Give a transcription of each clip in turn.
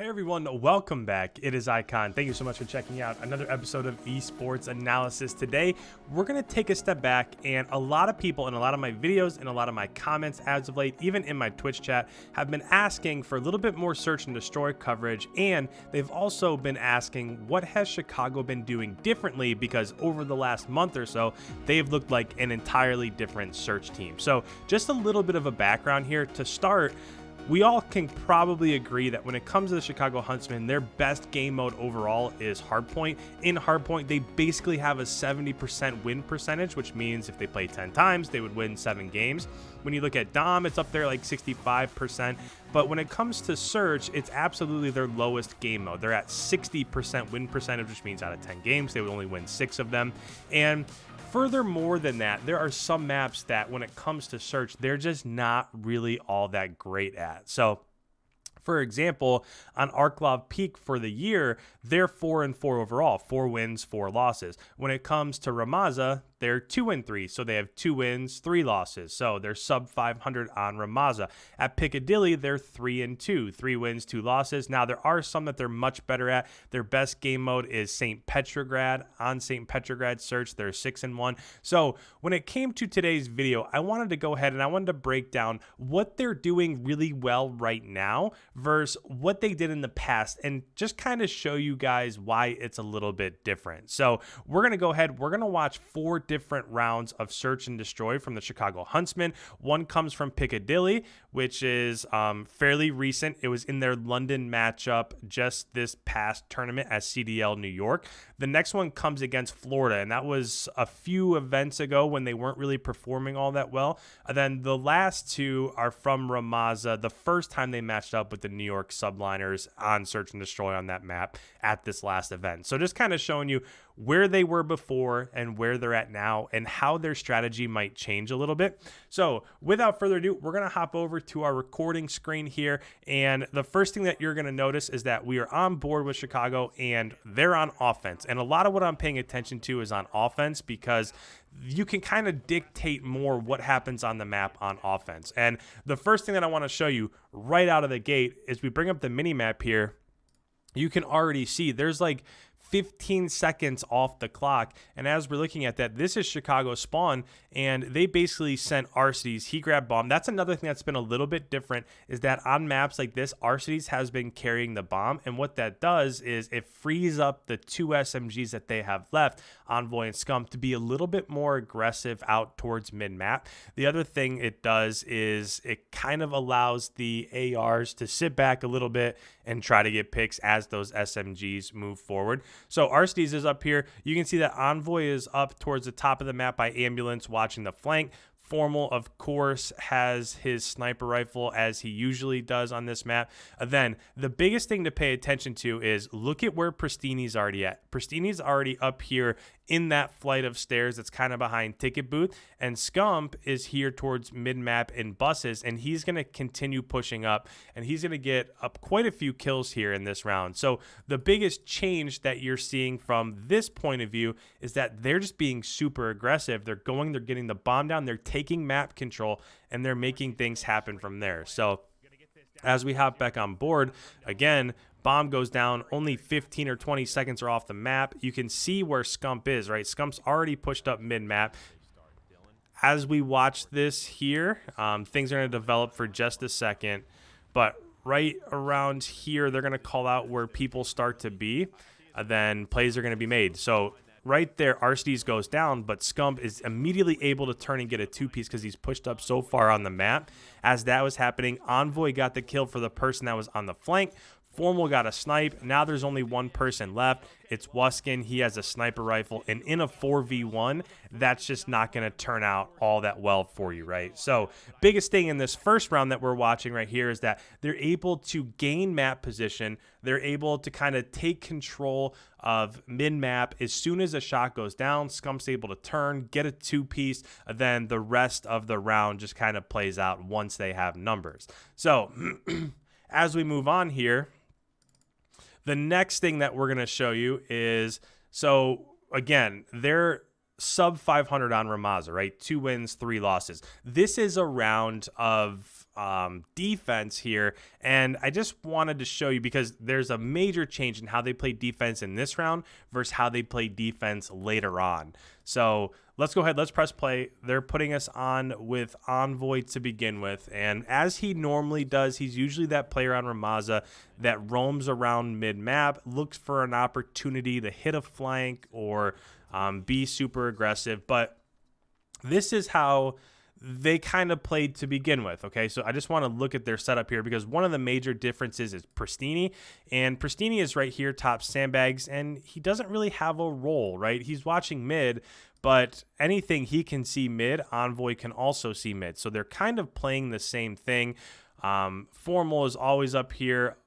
Hey everyone, welcome back. It is Icon. Thank you so much for checking out another episode of Esports Analysis. Today, we're going to take a step back, and a lot of people in a lot of my videos and a lot of my comments as of late, even in my Twitch chat, have been asking for a little bit more search and destroy coverage, and they've also been asking what has Chicago been doing differently, because over the last month or so, they've looked like an entirely different search team. So just a little bit of a background here to start. We all can probably agree that when it comes to the Chicago Huntsmen, their best game mode overall is Hardpoint. In Hardpoint, they basically have a 70% win percentage, which means if they play 10 times, they would win 7 games. When you look at Dom, it's up there like 65%. But when it comes to Search, it's absolutely their lowest game mode. They're at 60% win percentage, which means out of 10 games, they would only win 6 of them. And furthermore than that, there are some maps that when it comes to Search, they're just not really all that great at. So for example, on Arklov Peak for the year, they're 4-4 overall, 4 wins, 4 losses. When it comes to Romanza, they're 2-3, so they have 2 wins, 3 losses. So they're sub 500 on Romanza. At Piccadilly, they're 3-2, 3 wins, 2 losses. Now there are some that they're much better at. Their best game mode is St. Petrograd. On St. Petrograd Search, they're 6-1. So when it came to today's video, I wanted to go ahead and I wanted to break down what they're doing really well right now versus what they did in the past, and just kind of show you guys why it's a little bit different. So we're going to go ahead, we're going to watch 4 different rounds of search and destroy from the Chicago Huntsmen. One comes from Piccadilly, which is fairly recent. It was in their London matchup just this past tournament at CDL New York. The next one comes against Florida, and that was a few events ago when they weren't really performing all that well. And then the last 2 are from Romanza, the first time they matched up with the New York Subliners on Search and Destroy on that map at this last event. So just kind of showing you where they were before and where they're at now and how their strategy might change a little bit. So without further ado, we're going to hop over to our recording screen here. And the first thing that you're going to notice is that we are on board with Chicago and they're on offense. And a lot of what I'm paying attention to is on offense, because you can kind of dictate more what happens on the map on offense. And the first thing that I want to show you right out of the gate is we bring up the mini map here. You can already see there's like 15 seconds off the clock, and as we're looking at that, this is Chicago spawn, and they basically sent Arcides. He grabbed bomb. That's another thing that's been a little bit different, is that on maps like this, Arcides has been carrying the bomb, and what that does is it frees up the 2 SMGs that they have left, Envoy and Scum, to be a little bit more aggressive out towards mid-map. The other thing it does is it kind of allows the ARs to sit back a little bit and try to get picks as those SMGs move forward. So Arcides is up here. You can see that Envoy is up towards the top of the map by Ambulance watching the flank. Formal, of course, has his sniper rifle as he usually does on this map. Then the biggest thing to pay attention to is look at where Pristini's already at. Pristini's already up here in that flight of stairs that's kind of behind Ticket Booth, and Scump is here towards mid-map in buses, and he's going to continue pushing up, and he's going to get up quite a few kills here in this round. So the biggest change that you're seeing from this point of view is that they're just being super aggressive. They're getting the bomb down, they're taking map control, and they're making things happen from there. So as we hop back on board, again, bomb goes down, only 15 or 20 seconds are off the map. You can see where Scump is, right? Scump's already pushed up mid-map. As we watch this here, things are going to develop for just a second, but right around here, they're going to call out where people start to be, then plays are going to be made. So right there, Arcides goes down, but Scump is immediately able to turn and get a 2-piece because he's pushed up so far on the map. As that was happening, Envoy got the kill for the person that was on the flank. Formal got a snipe. Now there's only one person left. It's Wuskin. He has a sniper rifle. And in a 4v1, that's just not going to turn out all that well for you, right? So biggest thing in this first round that we're watching right here is that they're able to gain map position. They're able to kind of take control of mid-map. As soon as a shot goes down, Scump's able to turn, get a 2-piece. Then the rest of the round just kind of plays out once they have numbers. So as we move on here, the next thing that we're going to show you is, so again, they're sub 500 on Romanza, right? 2 wins, 3 losses. This is a round of defense here, and I just wanted to show you because there's a major change in how they play defense in this round versus how they play defense later on. So let's go ahead, let's press play. They're putting us on with Envoy to begin with, and as he normally does, he's usually that player on Romanza that roams around mid-map, looks for an opportunity to hit a flank or be super aggressive, but this is how they kind of played to begin with. Okay, so I just want to look at their setup here because one of the major differences is Pristini, and Pristini is right here top sandbags, and he doesn't really have a role, right? He's watching mid, but anything he can see mid, Envoy can also see mid, so they're kind of playing the same thing. Formal is always up here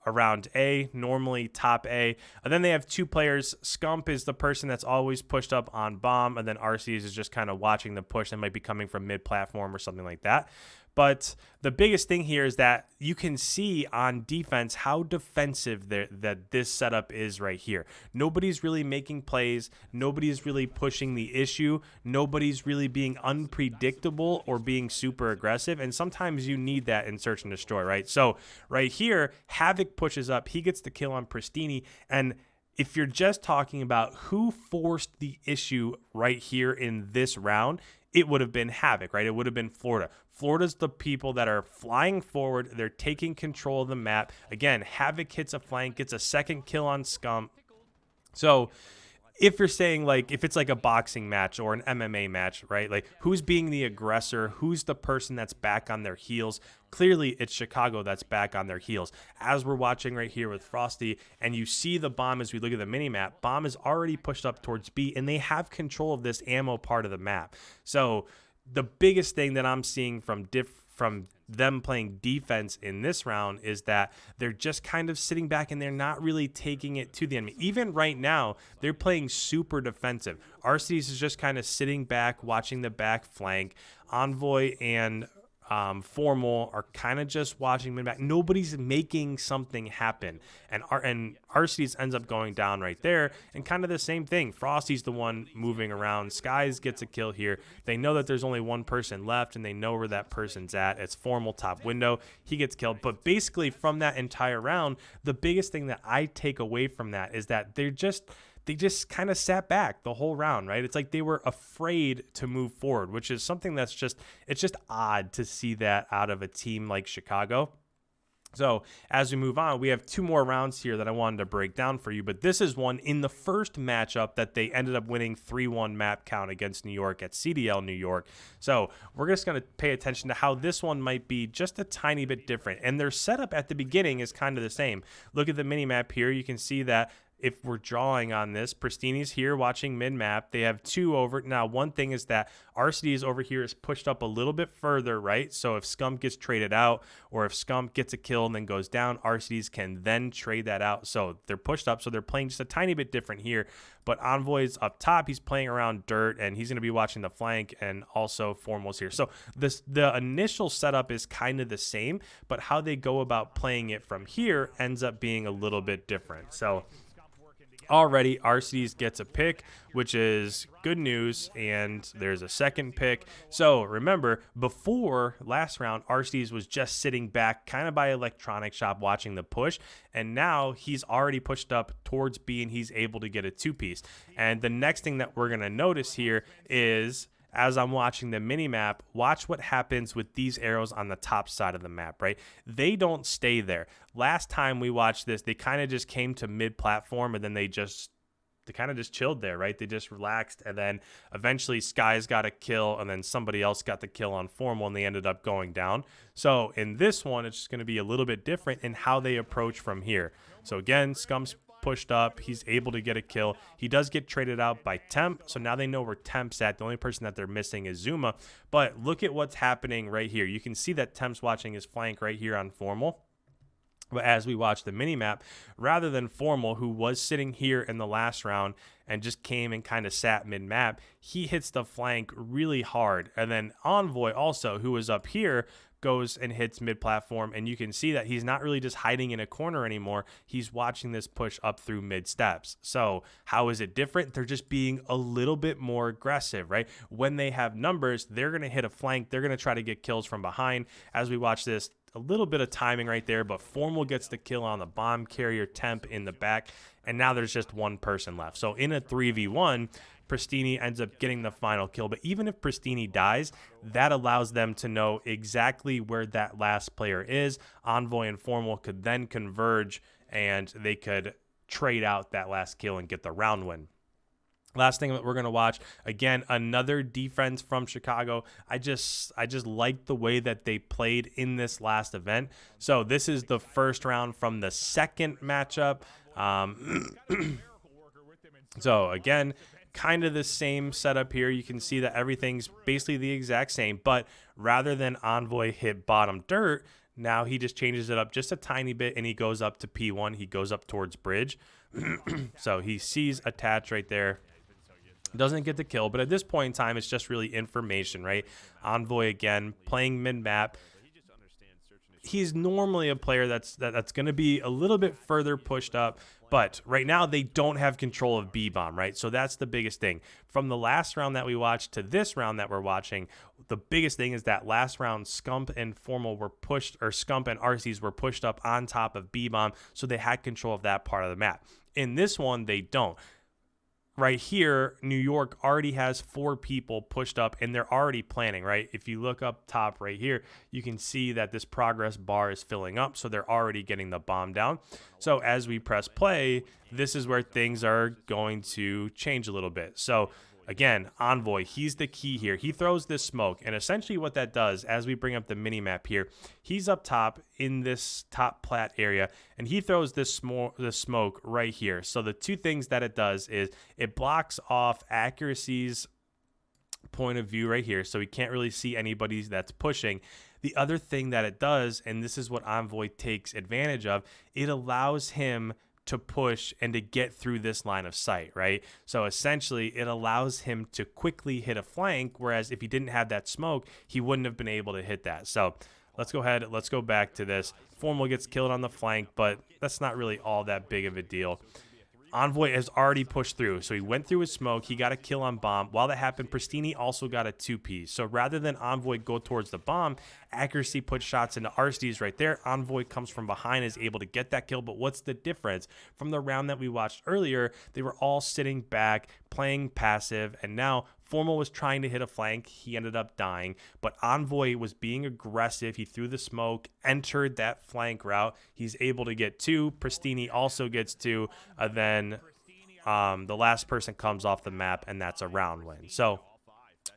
around A, normally top A. And then they have two players. Scump is the person that's always pushed up on bomb, and then RCs is just kind of watching the push that might be coming from mid-platform or something like that. But the biggest thing here is that you can see on defense how defensive that this setup is right here. Nobody's really making plays. Nobody's really pushing the issue. Nobody's really being unpredictable or being super aggressive. And sometimes you need that in search and destroy, right? So right here, Havoc pushes up. He gets the kill on Pristini. And if you're just talking about who forced the issue right here in this round, it would have been Havoc, right? It would have been Florida. Florida's the people that are flying forward. They're taking control of the map. Again, Havoc hits a flank, gets a second kill on Scump. So if you're saying, like, if it's like a boxing match or an MMA match, right? Like, who's being the aggressor? Who's the person that's back on their heels? Clearly, it's Chicago that's back on their heels. As we're watching right here with Frosty, and you see the bomb as we look at the mini-map, bomb is already pushed up towards B, and they have control of this ammo part of the map. So the biggest thing that I'm seeing from them playing defense in this round is that they're just kind of sitting back and they're not really taking it to the enemy. Even right now, they're playing super defensive. RCs is just kind of sitting back, watching the back flank. Envoy and Formal are kind of just watching mid back. Nobody's making something happen, and RCs ends up going down right there. And kind of the same thing. Frosty's the one moving around. Skies gets a kill here. They know that there's only one person left, and they know where that person's at. It's Formal top window. He gets killed. But basically, from that entire round, the biggest thing that I take away from that is that they just kind of sat back the whole round, right? It's like they were afraid to move forward, which is something that's it's just odd to see that out of a team like Chicago. So as we move on, we have two more rounds here that I wanted to break down for you, but this is one in the first matchup that they ended up winning 3-1 map count against New York at CDL New York. So we're just going to pay attention to how this one might be just a tiny bit different. And their setup at the beginning is kind of the same. Look at the mini map here. You can see that if we're drawing on this, Pristini's here watching mid-map. They have two over. Now, one thing is that RCD's over here is pushed up a little bit further, right? So if Scump gets traded out or if Scump gets a kill and then goes down, RCD's can then trade that out. So they're pushed up, so they're playing just a tiny bit different here. But Envoy's up top. He's playing around dirt, and he's going to be watching the flank, and also Formal's here. So the initial setup is kind of the same, but how they go about playing it from here ends up being a little bit different. So already RCDs gets a pick, which is good news, and there's a second pick. So remember, before last round, RCDs was just sitting back kind of by electronic shop watching the push, and now he's already pushed up towards B and he's able to get a two-piece. And the next thing that we're going to notice here is, as I'm watching the mini map, watch what happens with these arrows on the top side of the map, right? They don't stay there. Last time we watched this, they kind of just came to mid-platform, and then they kind of just chilled there, right? They just relaxed, and then eventually Skies got a kill, and then somebody else got the kill on Formal, and they ended up going down. So in this one, it's just going to be a little bit different in how they approach from here. So again, Scump's pushed up. He's able to get a kill. He does get traded out by Temp, so now they know where Temp's at. The only person that they're missing is Zuma. But look at what's happening right here. You can see that Temp's watching his flank right here on Formal. But as we watch the mini-map, rather than Formal, who was sitting here in the last round and just came and kind of sat mid-map, he hits the flank really hard. And then Envoy also, who was up here, goes and hits mid-platform, and you can see that he's not really just hiding in a corner anymore. He's watching this push up through mid-steps. So how is it different? They're just being a little bit more aggressive, right? When they have numbers, they're going to hit a flank. They're going to try to get kills from behind. As we watch this, a little bit of timing right there, but Formal gets the kill on the bomb carrier temp in the back, and now there's just one person left. So in a 3v1, Pristini ends up getting the final kill, but even if Pristini dies, that allows them to know exactly where that last player is. Envoy and Formal could then converge, and they could trade out that last kill and get the round win. Last thing that we're going to watch, again, another defense from Chicago. I just like the way that they played in this last event. So this is the first round from the second matchup. So again, kind of the same setup here. You can see that everything's basically the exact same, but rather than Envoy hit bottom dirt, now he just changes it up just a tiny bit, and he goes up to P1. He goes up towards bridge. So he sees attach right there. Doesn't get the kill, but at this point in time, it's just really information, right? Envoy, again, playing mid-map. He's normally a player that's going to be a little bit further pushed up, but right now they don't have control of B-bomb, right? So that's the biggest thing. From the last round that we watched to this round that we're watching, the biggest thing is that last round Scump and Formal were pushed, or Scump and RCs were pushed up on top of B-bomb, so they had control of that part of the map. In this one, they don't. Right here, New York already has 4 people pushed up, and they're already planning, right? If you look up top right here, you can see that this progress bar is filling up, so they're already getting the bomb down. So as we press play, this is where things are going to change a little bit. So again, Envoy, he's the key here. He throws this smoke, and essentially what that does, as we bring up the mini-map here, he's up top in this top plat area, and he throws this smoke right here. So the two things that it does is it blocks off Accuracy's point of view right here, so he can't really see anybody that's pushing. The other thing that it does, and this is what Envoy takes advantage of, it allows him to push and to get through this line of sight, right? So essentially it allows him to quickly hit a flank, whereas if he didn't have that smoke, he wouldn't have been able to hit that. So let's go ahead, let's go back to this. Formal gets killed on the flank, but that's not really all that big of a deal. Envoy has already pushed through, so he went through his smoke. He got a kill on bomb. While that happened, Pristini also got a 2-piece. So rather than Envoy go towards the bomb, Accuracy puts shots into RCs right there. Envoy comes from behind, is able to get that kill. But what's the difference? From the round that we watched earlier, they were all sitting back, playing passive, and now Formal was trying to hit a flank. He ended up dying, but Envoy was being aggressive. He threw the smoke, entered that flank route. He's able to get 2. Pristini also gets 2. Then the last person comes off the map, and that's a round win. So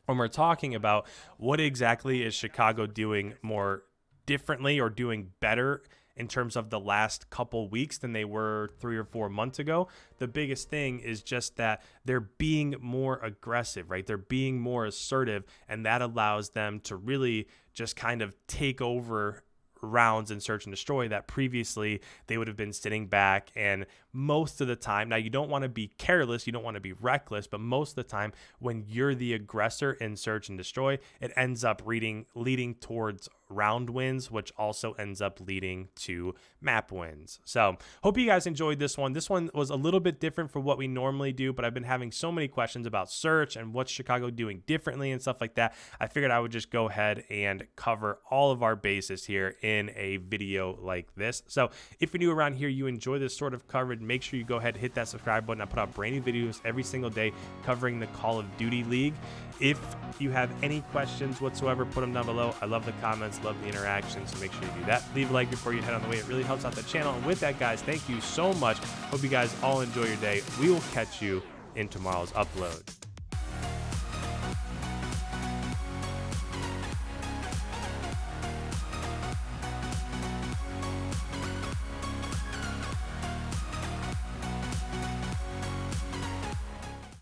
when we're talking about what exactly is Chicago doing more differently or doing better in terms of the last couple weeks than they were 3 or 4 months ago, the biggest thing is just that they're being more aggressive, right? They're being more assertive, and that allows them to really just kind of take over rounds in search and destroy that previously they would have been sitting back. And most of the time, now you don't want to be careless, you don't want to be reckless, but most of the time when you're the aggressor in search and destroy, it ends up leading towards round wins, which also ends up leading to map wins. So hope you guys enjoyed this one. This one was a little bit different from what we normally do, but I've been having so many questions about search and what's Chicago doing differently and stuff like that. I figured I would just go ahead and cover all of our bases here in a video like this. So if you're new around here, you enjoy this sort of coverage, make sure you go ahead and hit that subscribe button. I put out brand new videos every single day covering the Call of Duty League. If you have any questions whatsoever, put them down below. I love the comments, love the interaction, so make sure you do that. Leave a like before you head on the way. It really helps out the channel. And with that, guys, thank you so much. Hope you guys all enjoy your day. We will catch you in tomorrow's upload.